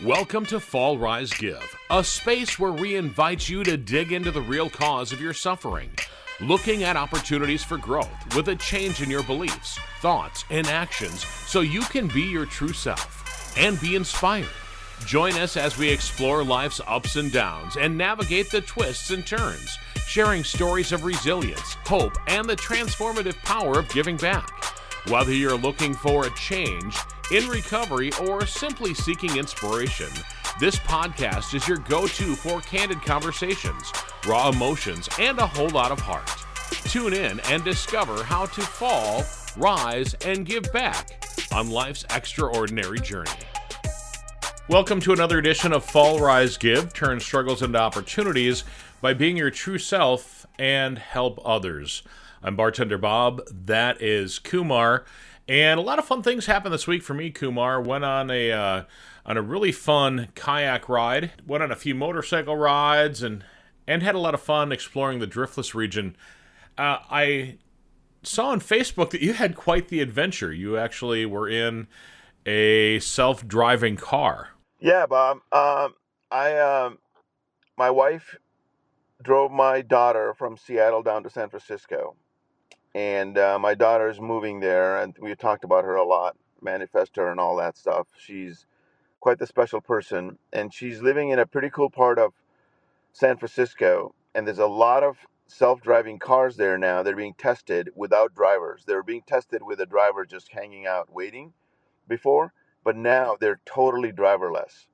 Welcome to Fall Rise Give, a space where we invite you to dig into the real cause of your suffering, looking at opportunities for growth with a change in your beliefs, thoughts, and actions so you can be your true self and be inspired. Join us as we explore life's ups and downs and navigate the twists and turns, sharing stories of resilience, hope, and the transformative power of giving back. Whether you're looking for a change, in recovery, or simply seeking inspiration, this podcast is your go-to for candid conversations, raw emotions, and a whole lot of heart. Tune in and discover how to fall, rise, and give back on life's extraordinary journey. Welcome to another edition of Fall Rise Give, turn struggles into opportunities by being your true self and help others. I'm Bartender Bob, that is Kumar, and a lot of fun things happened this week for me, Kumar. Went on a really fun kayak ride, went on a few motorcycle rides, and had a lot of fun exploring the Driftless region. I saw on Facebook that you had quite the adventure. You actually were in a self-driving car. Yeah, Bob. My wife drove my daughter from Seattle down to San Francisco. And my daughter is moving there, and we talked about her a lot, manifest her and all that stuff. She's quite the special person, and she's living in a pretty cool part of San Francisco, and there's a lot of self-driving cars there now. They're being tested without drivers. They were being tested with a driver just hanging out waiting before, but now they're totally driverless,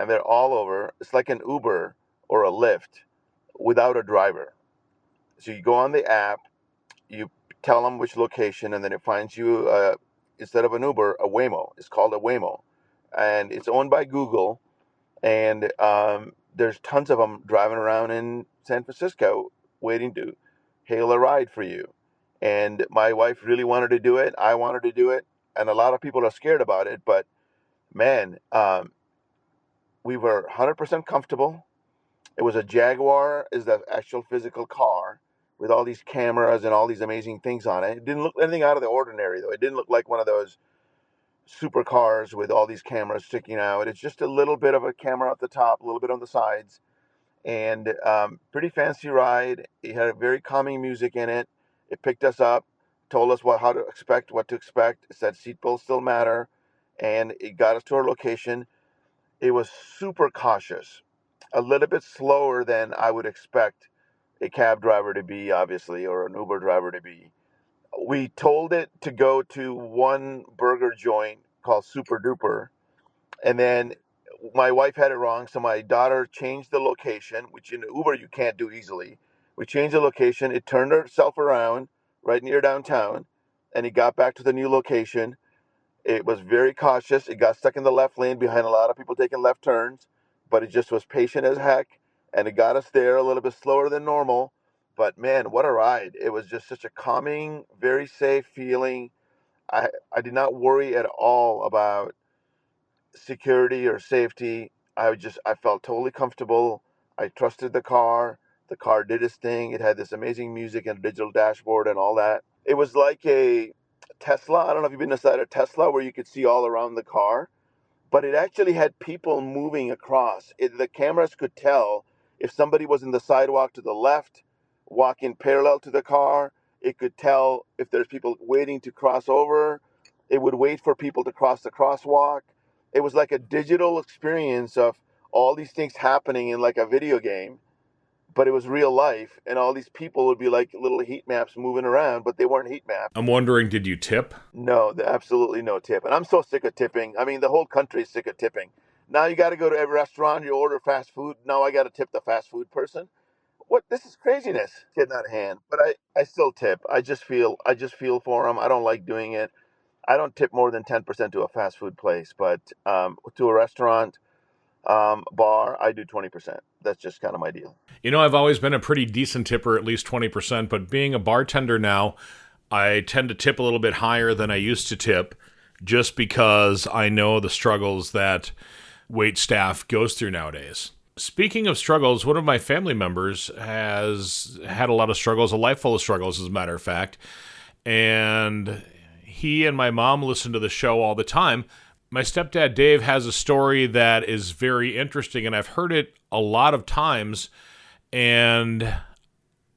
and they're all over. It's like an Uber or a Lyft without a driver. So you go on the app, you tell them which location, and then it finds you, instead of an Uber, a Waymo. It's called a Waymo. And it's owned by Google. And there's tons of them driving around in San Francisco waiting to hail a ride for you. And my wife really wanted to do it. I wanted to do it. And a lot of people are scared about it. But, man, we were 100% comfortable. It was a Jaguar, is the actual physical car, with all these cameras and all these amazing things on it. It didn't look anything out of the ordinary, though. It didn't look like one of those supercars with all these cameras sticking out. It's just a little bit of a camera at the top, a little bit on the sides, and pretty fancy ride. It had a very calming music in it. It picked us up, told us what to expect. It said seatbelts still matter, and it got us to our location. It was super cautious, a little bit slower than I would expect a cab driver to be, obviously, or an Uber driver to be. We told it to go to one burger joint called Super Duper, and then my wife had it wrong, so my daughter changed the location, which in Uber you can't do easily. We changed the location. It turned herself around right near downtown, and it got back to the new location. It was very cautious. It got stuck in the left lane behind a lot of people taking left turns, but it just was patient as heck. And it got us there a little bit slower than normal. But, man, what a ride. It was just such a calming, very safe feeling. I did not worry at all about security or safety. I felt totally comfortable. I trusted the car. The car did its thing. It had this amazing music and a digital dashboard and all that. It was like a Tesla. I don't know if you've been inside a Tesla where you could see all around the car. But it actually had people moving across. The cameras could tell if somebody was in the sidewalk to the left, walking parallel to the car. It could tell if there's people waiting to cross over. It would wait for people to cross the crosswalk. It was like a digital experience of all these things happening in like a video game, but it was real life, and all these people would be like little heat maps moving around, but they weren't heat maps. I'm wondering, did you tip? No, absolutely no tip. And I'm so sick of tipping. I mean, the whole country is sick of tipping. Now you got to go to every restaurant, you order fast food. Now I got to tip the fast food person. What? This is craziness. Getting out of hand. But I still tip. I just feel for them. I don't like doing it. I don't tip more than 10% to a fast food place, but to a restaurant, bar, I do 20%. That's just kind of my deal. You know, I've always been a pretty decent tipper, at least 20%, but being a bartender now, I tend to tip a little bit higher than I used to tip, just because I know the struggles that wait staff goes through nowadays. Speaking of struggles, one of my family members has had a lot of struggles, a life full of struggles, as a matter of fact, and he and my mom listen to the show all the time, My stepdad Dave has a story that is very interesting, and I've heard it a lot of times. And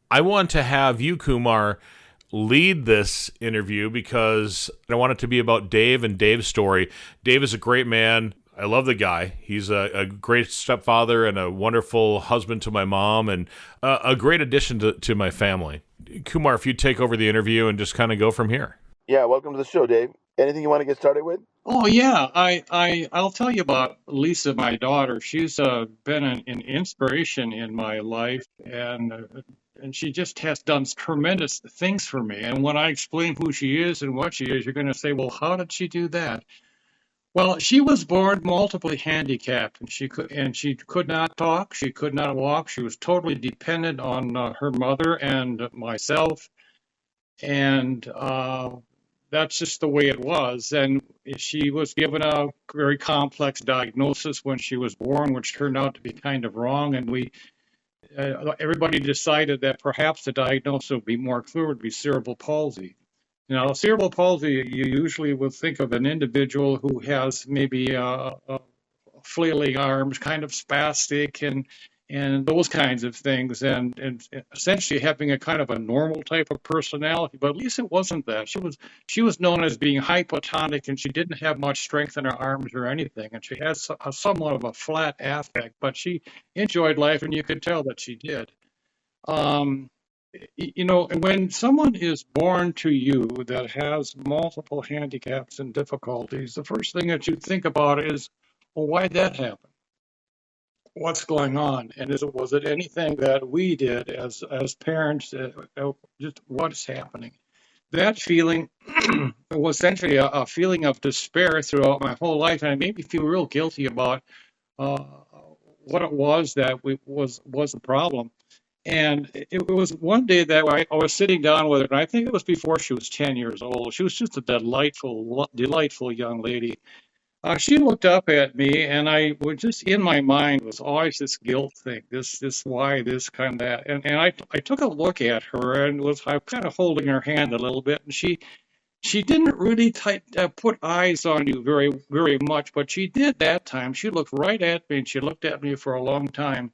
I want to have you, Kumar, lead this interview because I want it to be about Dave and Dave's story. Dave is a great man. I love the guy. He's a great stepfather and a wonderful husband to my mom, and a great addition to my family. Kumar, if you take over the interview and just kind of go from here. Yeah, welcome to the show, Dave. Anything you want to get started with? Oh yeah, I'll tell you about Lisa, my daughter. She's been an inspiration in my life, and she just has done tremendous things for me. And when I explain who she is and what she is, you're going to say, "Well, how did she do that?" Well, she was born multiply handicapped, and she could not talk, she could not walk. She was totally dependent on her mother and myself, and that's just the way it was. And she was given a very complex diagnosis when she was born, which turned out to be kind of wrong. And everybody decided that perhaps the diagnosis would be more clear, would be cerebral palsy. Now, cerebral palsy, you usually would think of an individual who has maybe flailing arms, kind of spastic, and those kinds of things, and essentially having a kind of a normal type of personality. But Lisa wasn't that. She was known as being hypotonic, and she didn't have much strength in her arms or anything, and she had somewhat of a flat affect. But she enjoyed life, and you could tell that she did. Um, when someone is born to you that has multiple handicaps and difficulties, the first thing that you think about is, well, why'd that happen? What's going on? And was it anything that we did as parents? Just what's happening? That feeling was essentially a feeling of despair throughout my whole life, and it made me feel real guilty about uh, what it was that was the problem. And it was one day that I was sitting down with her, and I think it was before she was 10 years old. She was just a delightful young lady. She looked up at me, and I was just in my mind was always this guilt thing, this why, this kind of that. And I took a look at her and I was kind of holding her hand a little bit, and she didn't really put eyes on you very much, but she did that time. She looked right at me, and she looked at me for a long time.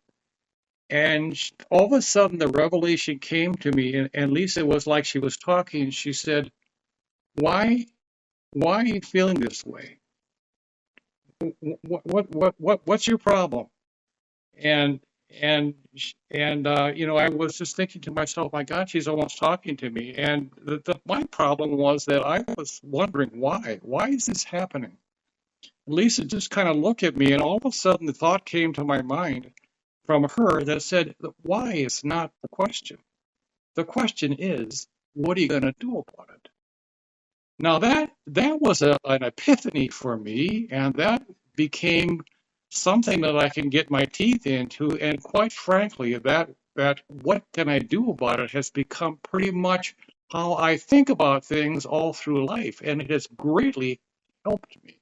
And all of a sudden, the revelation came to me, and Lisa was like she was talking. She said, why are you feeling this way? What's your problem?" And I was just thinking to myself, my God, she's almost talking to me. And my problem was that I was wondering why. Why is this happening? Lisa just kind of looked at me, and all of a sudden, the thought came to my mind from her that said, "Why is not the question. The question is, what are you going to do about it?" Now that was an epiphany for me, and that became something that I can get my teeth into. And quite frankly, that what can I do about it has become pretty much how I think about things all through life, and it has greatly helped me.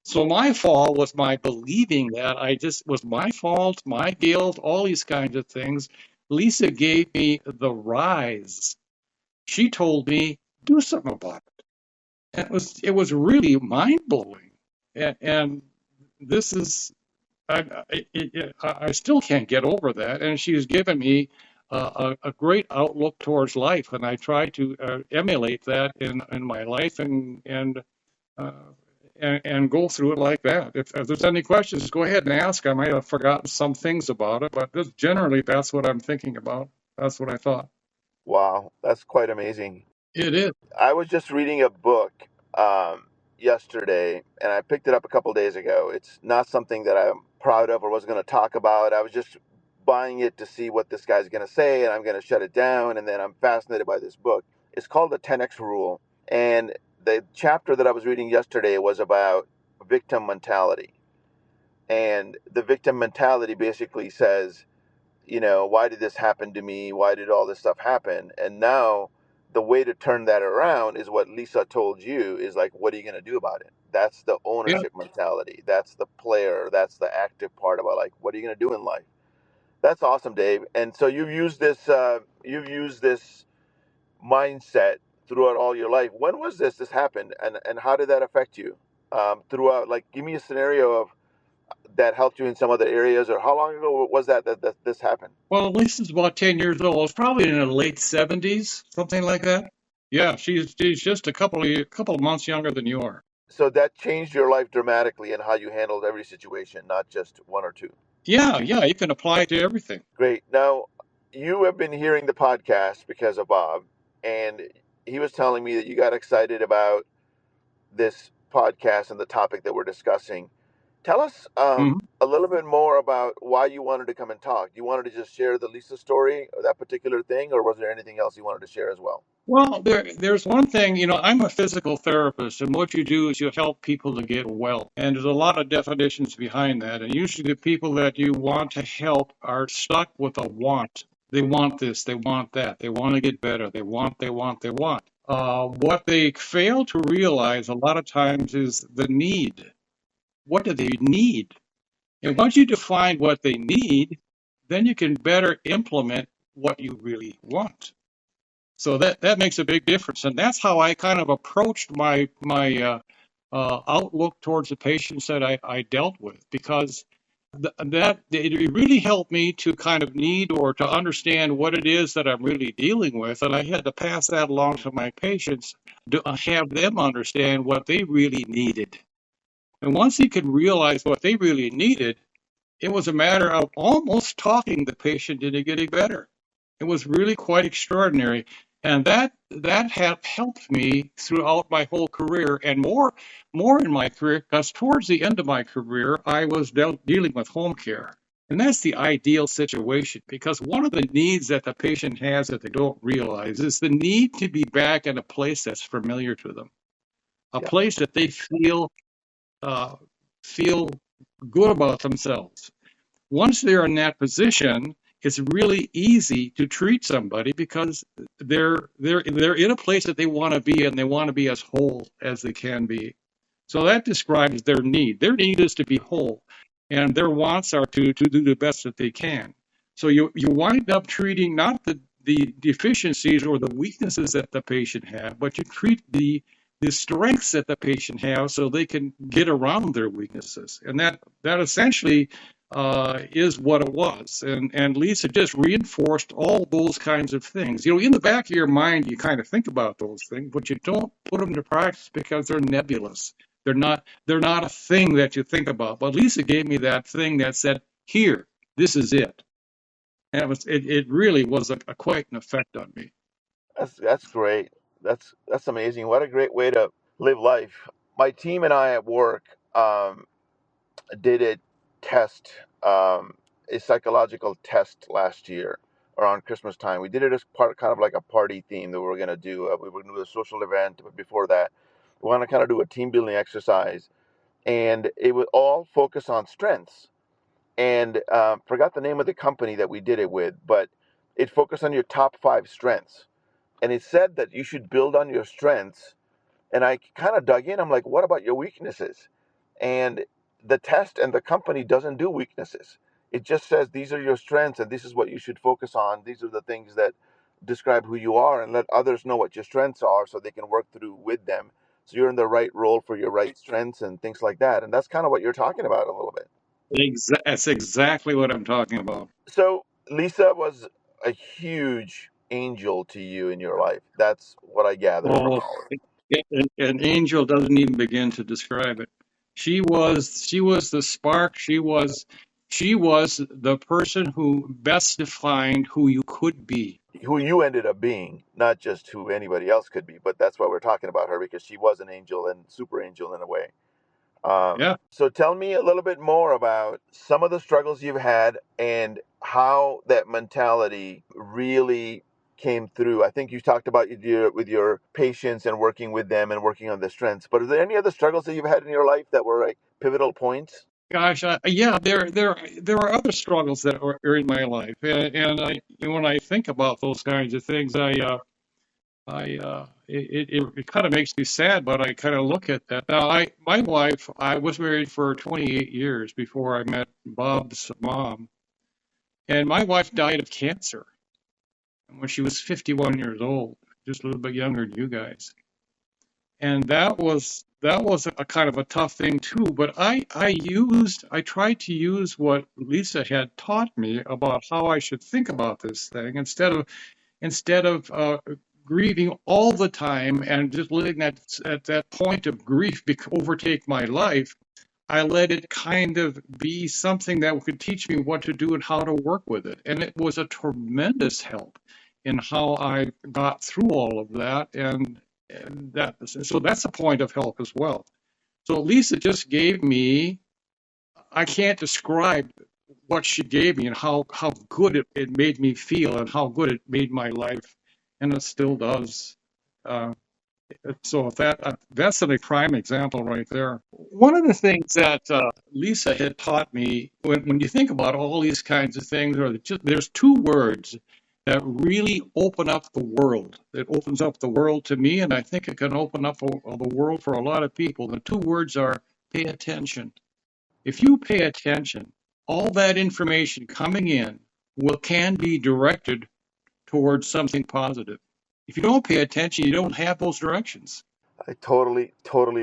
So my fall was my believing that I just was my fault, my guilt, all these kinds of things. Lisa gave me the rise. She told me, do something about it. And it was really mind blowing. And this is I still can't get over that. And she's given me a great outlook towards life, and I try to emulate that in my life uh, and go through it like that. If there's any questions, go ahead and ask. I might have forgotten some things about it, but generally that's what I'm thinking about. That's what I thought. Wow, that's quite amazing. It is. I was just reading a book yesterday, and I picked it up a couple days ago. It's not something that I'm proud of or was going to talk about. I was just buying it to see what this guy's going to say, and I'm going to shut it down. And then I'm fascinated by this book. It's called The 10X Rule. And the chapter that I was reading yesterday was about victim mentality. And the victim mentality basically says, why did this happen to me? Why did all this stuff happen? And now the way to turn that around is what Lisa told you is like, what are you going to do about it? That's the Yeah. ownership mentality. That's the player. That's the active part about like, what are you going to do in life? That's awesome, Dave. And so you've used this mindset throughout all your life. When was this happened? And how did that affect you? throughout? Like, give me a scenario of that helped you in some other areas, or how long ago was that this happened? Well, Lisa's about 10 years old. It's probably in her late 70s, something like that. Yeah, she's just a couple of months younger than you are. So that changed your life dramatically and how you handled every situation, not just one or two. Yeah, yeah, you can apply it to everything. Great. Now, you have been hearing the podcast because of Bob, and he was telling me that you got excited about this podcast and the topic that we're discussing. Tell us Mhm. a little bit more about why you wanted to come and talk. You wanted to just share the Lisa story or that particular thing, or was there anything else you wanted to share as well? Well, there's one thing, I'm a physical therapist, and what you do is you help people to get well. And there's a lot of definitions behind that. And usually the people that you want to help are stuck with a want. They want this, they want that, they want to get better, they want. What they fail to realize a lot of times is the need. What do they need? And once you define what they need, then you can better implement what you really want. So that makes a big difference, and that's how I kind of approached my outlook towards the patients that I dealt with, because that it really helped me to kind of need or to understand what it is that I'm really dealing with, and I had to pass that along to my patients to have them understand what they really needed. And once you could realize what they really needed, it was a matter of almost talking the patient into getting better. It was really quite extraordinary. And that have helped me throughout my whole career, and more in my career, because towards the end of my career, I was dealing with home care. And that's the ideal situation, because one of the needs that the patient has that they don't realize is the need to be back in a place that's familiar to them, a Yeah. place that they uh, feel good about themselves. Once they're in that position, it's really easy to treat somebody because they're in a place that they want to be, and they want to be as whole as they can be. So that describes their need. Their need is to be whole, and their wants are to do the best that they can. So you wind up treating not the deficiencies or the weaknesses that the patient have, but you treat the strengths that the patient has so they can get around their weaknesses. And that essentially is what it was. And Lisa just reinforced all those kinds of things. In the back of your mind, you kind of think about those things, but you don't put them to practice because they're nebulous. They're not a thing that you think about. But Lisa gave me that thing that said, "Here, this is it." And it really was quite an effect on me. That's great. That's amazing. What a great way to live life. My team and I at work did a test, a psychological test last year around Christmas time. We did it as part, kind of like a party theme that we were going to do. We were going to do a social event, but before that, we want to kind of do a team building exercise, and it would all focus on strengths. And forgot the name of the company that we did it with, but it focused on your top 5 strengths, and it said that you should build on your strengths. And I kind of dug in. I'm like, what about your weaknesses? And the test and the company doesn't do weaknesses. It just says these are your strengths and this is what you should focus on. These are the things that describe who you are, and let others know what your strengths are so they can work through with them. So you're in the right role for your right strengths and things like that. And that's kind of what you're talking about a little bit. That's exactly what I'm talking about. So Lisa was a huge angel to you in your life. That's what I gather from Oh, all of an angel doesn't even begin to describe it. She was the spark. She was the person who best defined who you could be. it. Who you ended up being, not just who anybody else could be, but that's why we're talking about her, because she was an angel and super angel in a way. Yeah. So tell me a little bit more about some of the struggles you've had and how that mentality really came through. I think you talked about with your patients and working with them and working on the strengths. But are there any other struggles that you've had in your life that were like pivotal points? Gosh, yeah, there are other struggles that are in my life, and when I think about those kinds of things, it kind of makes me sad, but I kind of look at that. Now, my wife, I was married for 28 years before I met Bob's mom, and my wife died of cancer when she was 51 years old, just a little bit younger than you guys. And that was that was a kind of a tough thing too. But I tried to use what Lisa had taught me about how I should think about this thing instead of grieving all the time and just letting that at that point of grief overtake my life. I let it kind of be something that could teach me what to do and how to work with it. And it was a tremendous help in how I got through all of that. And so that's a point of help as well. So Lisa just gave me, I can't describe what she gave me and how good it made me feel and how good it made my life. And it still does. Uh, so if that's a prime example right there. One of the things that Lisa had taught me, when you think about all these kinds of things, there's two words that really open up the world. It opens up the world to me, and I think it can open up the world for a lot of people. The two words are pay attention. If you pay attention, all that information coming in can be directed towards something positive. If you don't pay attention, you don't have those directions. I totally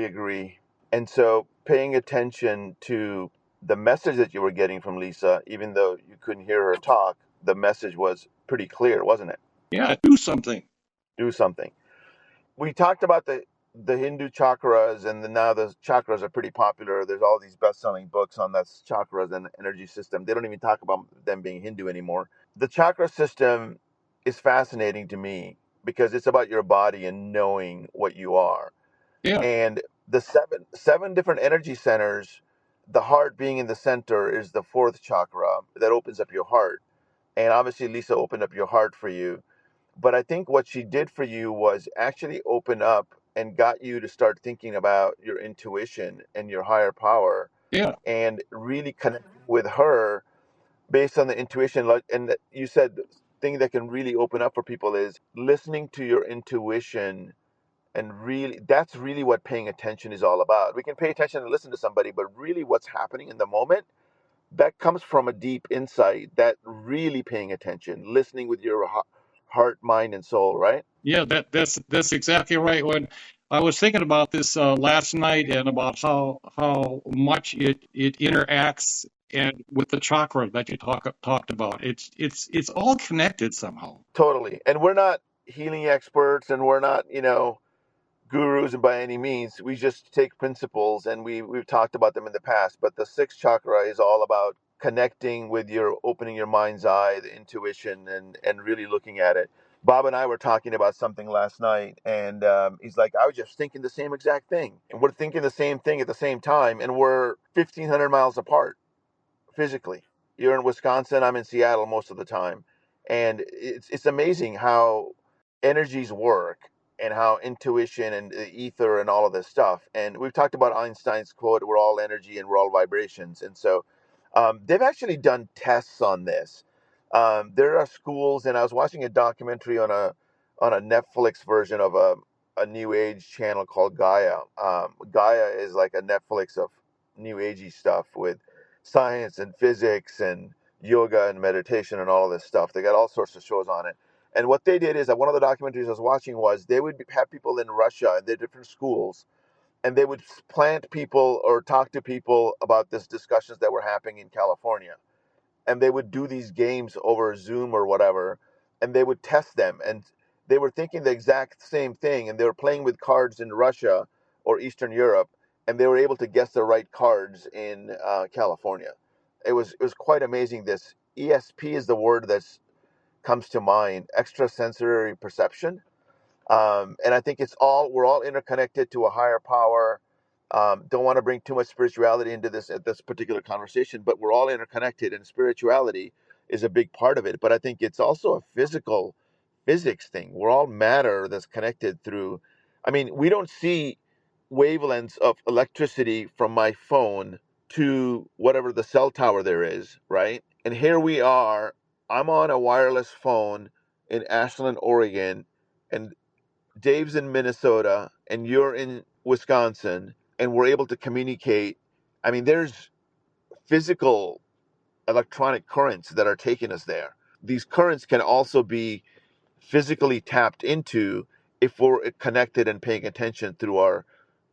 agree. And so paying attention to the message that you were getting from Lisa, even though you couldn't hear her talk, the message was pretty clear, wasn't it? Yeah, do something. Do something. We talked about the Hindu chakras, and now the chakras are pretty popular. There's all these best-selling books on that chakras and energy system. They don't even talk about them being Hindu anymore. The chakra system is fascinating to me because it's about your body and knowing what you are. Yeah, And the seven different energy centers, the heart being in the center is the fourth chakra that opens up your heart. And obviously Lisa opened up your heart for you, but I think what she did for you was actually open up and got you to start thinking about your intuition and your higher power yeah, and really connect with her based on the intuition. And you said the thing that can really open up for people is listening to your intuition. And really, that's really what paying attention is all about. We can pay attention and listen to somebody, but really what's happening in the moment, that comes from a deep insight, that really paying attention, listening with your heart, mind, and soul, right? yeah. That's exactly right. When I was thinking about this last night and about how much it interacts and with the chakra that you talked about, it's all connected somehow. Totally. And we're not healing experts and we're not, gurus and by any means. We just take principles and we've talked about them in the past. But the sixth chakra is all about connecting with your opening your mind's eye, the intuition, and really looking at it. Bob and I were talking about something last night, and he's like, I was just thinking the same exact thing. And we're thinking the same thing at the same time, and we're 1,500 miles apart physically. You're in Wisconsin, I'm in Seattle most of the time. And it's amazing how energies work and how intuition and the ether and all of this stuff. And we've talked about Einstein's quote, we're all energy and we're all vibrations. And so they've actually done tests on this. There are schools, and I was watching a documentary on a Netflix version of a new age channel called Gaia. Gaia is like a Netflix of new agey stuff with science and physics and yoga and meditation and all of this stuff. They got all sorts of shows on it. And what they did is that one of the documentaries I was watching was they would have people in Russia in their different schools, and they would plant people or talk to people about these discussions that were happening in California. And they would do these games over Zoom or whatever, and they would test them. And they were thinking the exact same thing, and they were playing with cards in Russia or Eastern Europe, and they were able to guess the right cards in California. It was quite amazing. This ESP is the word that comes to mind, extrasensory perception. And I think we're all interconnected to a higher power. Don't want to bring too much spirituality into this particular conversation, but we're all interconnected, and spirituality is a big part of it. But I think it's also a physics thing. We're all matter that's connected through. I mean, we don't see wavelengths of electricity from my phone to whatever the cell tower there is, right? And here we are. I'm on a wireless phone in Ashland, Oregon, and Dave's in Minnesota and you're in Wisconsin, and we're able to communicate. I mean, there's physical electronic currents that are taking us there. These currents can also be physically tapped into if we're connected and paying attention through our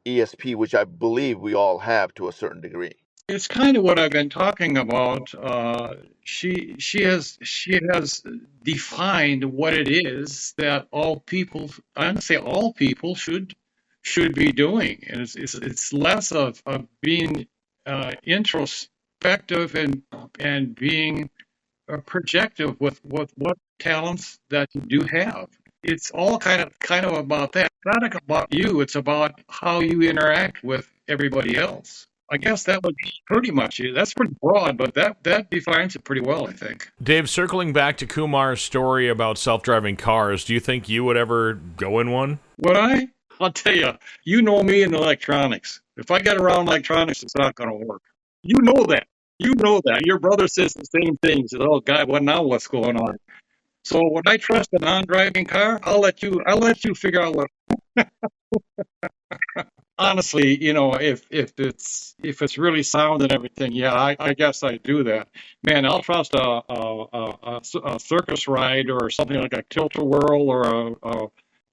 ESP, which I believe we all have to a certain degree. It's kind of what I've been talking about. She has defined what it is that all people, I'm gonna say all people should be doing, and it's less of being introspective and being projective with what talents that you do have. It's all kind of about that. It's not about you. It's about how you interact with everybody else. I guess that would be pretty much it. That's pretty broad, but that defines it pretty well, I think. Dave, circling back to Kumar's story about self-driving cars, do you think you would ever go in one? Would I? I'll tell you, you know me in electronics. If I get around electronics, it's not going to work. You know that. You know that. Your brother says the same thing. He says, "Oh, God, what now? What's going on?" So when I trust a non-driving car, I'll let you figure out what. Honestly, if it's really sound and everything, yeah, I guess I do that. Man, I'll trust a circus ride or something like a tilt-a-whirl or a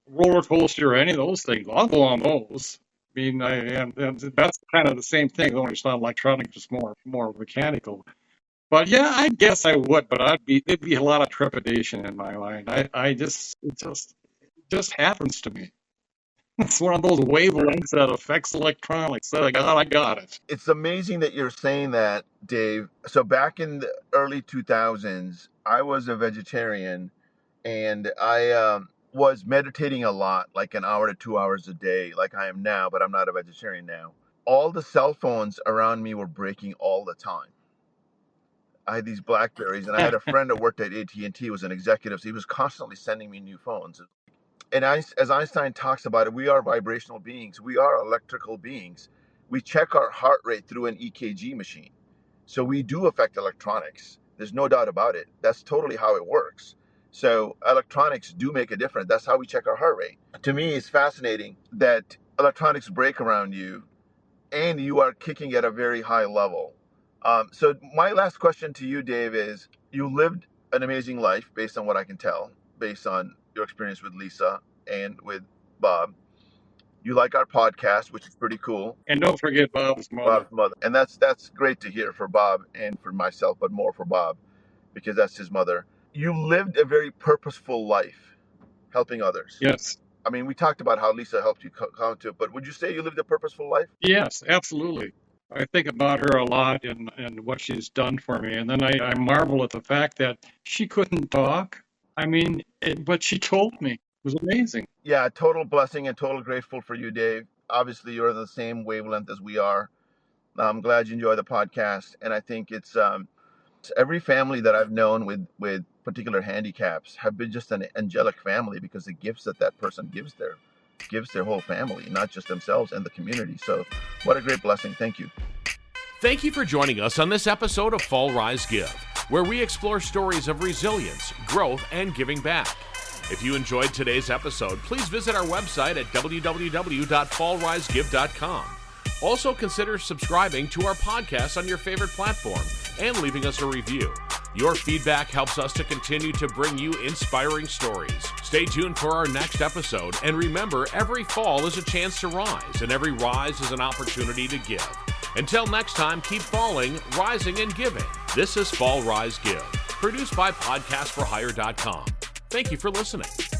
roller coaster or any of those things. I'll go on those. I mean, and that's kind of the same thing, only it's not electronic, just more mechanical. But yeah, I guess I would, but it'd be a lot of trepidation in my mind. It just happens to me. It's one of those wavelengths that affects electronics. So I got it. It's amazing that you're saying that, Dave. So back in the early 2000s, I was a vegetarian, and I was meditating a lot, like an hour to 2 hours a day, like I am now, but I'm not a vegetarian now. All the cell phones around me were breaking all the time. I had these Blackberries, and I had a friend that worked at AT&T, was an executive, so he was constantly sending me new phones. And as Einstein talks about it, we are vibrational beings. We are electrical beings. We check our heart rate through an EKG machine. So we do affect electronics. There's no doubt about it. That's totally how it works. So electronics do make a difference. That's how we check our heart rate. To me, it's fascinating that electronics break around you and you are kicking at a very high level. So my last question to you, Dave, is you lived an amazing life based on what I can tell, based on your experience with Lisa and with Bob. You like our podcast, which is pretty cool. And don't forget Bob's mother. Bob's mother. And that's great to hear for Bob and for myself, but more for Bob, because that's his mother. You lived a very purposeful life, helping others. Yes. I mean, we talked about how Lisa helped you come to it, but would you say you lived a purposeful life? Yes, absolutely. I think about her a lot and what she's done for me. And then I marvel at the fact that she couldn't talk. I mean, but she told me. It was amazing. Yeah, total blessing and total grateful for you, Dave. Obviously, you're the same wavelength as we are. I'm glad you enjoy the podcast. And I think it's every family that I've known with particular handicaps have been just an angelic family, because the gifts that person gives their whole family, not just themselves and the community. So what a great blessing. Thank you. Thank you for joining us on this episode of Fall Rise Give, where we explore stories of resilience, growth, and giving back. If you enjoyed today's episode, please visit our website at www.fallrisegive.com. Also, consider subscribing to our podcast on your favorite platform and leaving us a review. Your feedback helps us to continue to bring you inspiring stories. Stay tuned for our next episode, and remember, every fall is a chance to rise, and every rise is an opportunity to give. Until next time, keep falling, rising, and giving. This is Fall Rise Give, produced by podcastforhire.com. Thank you for listening.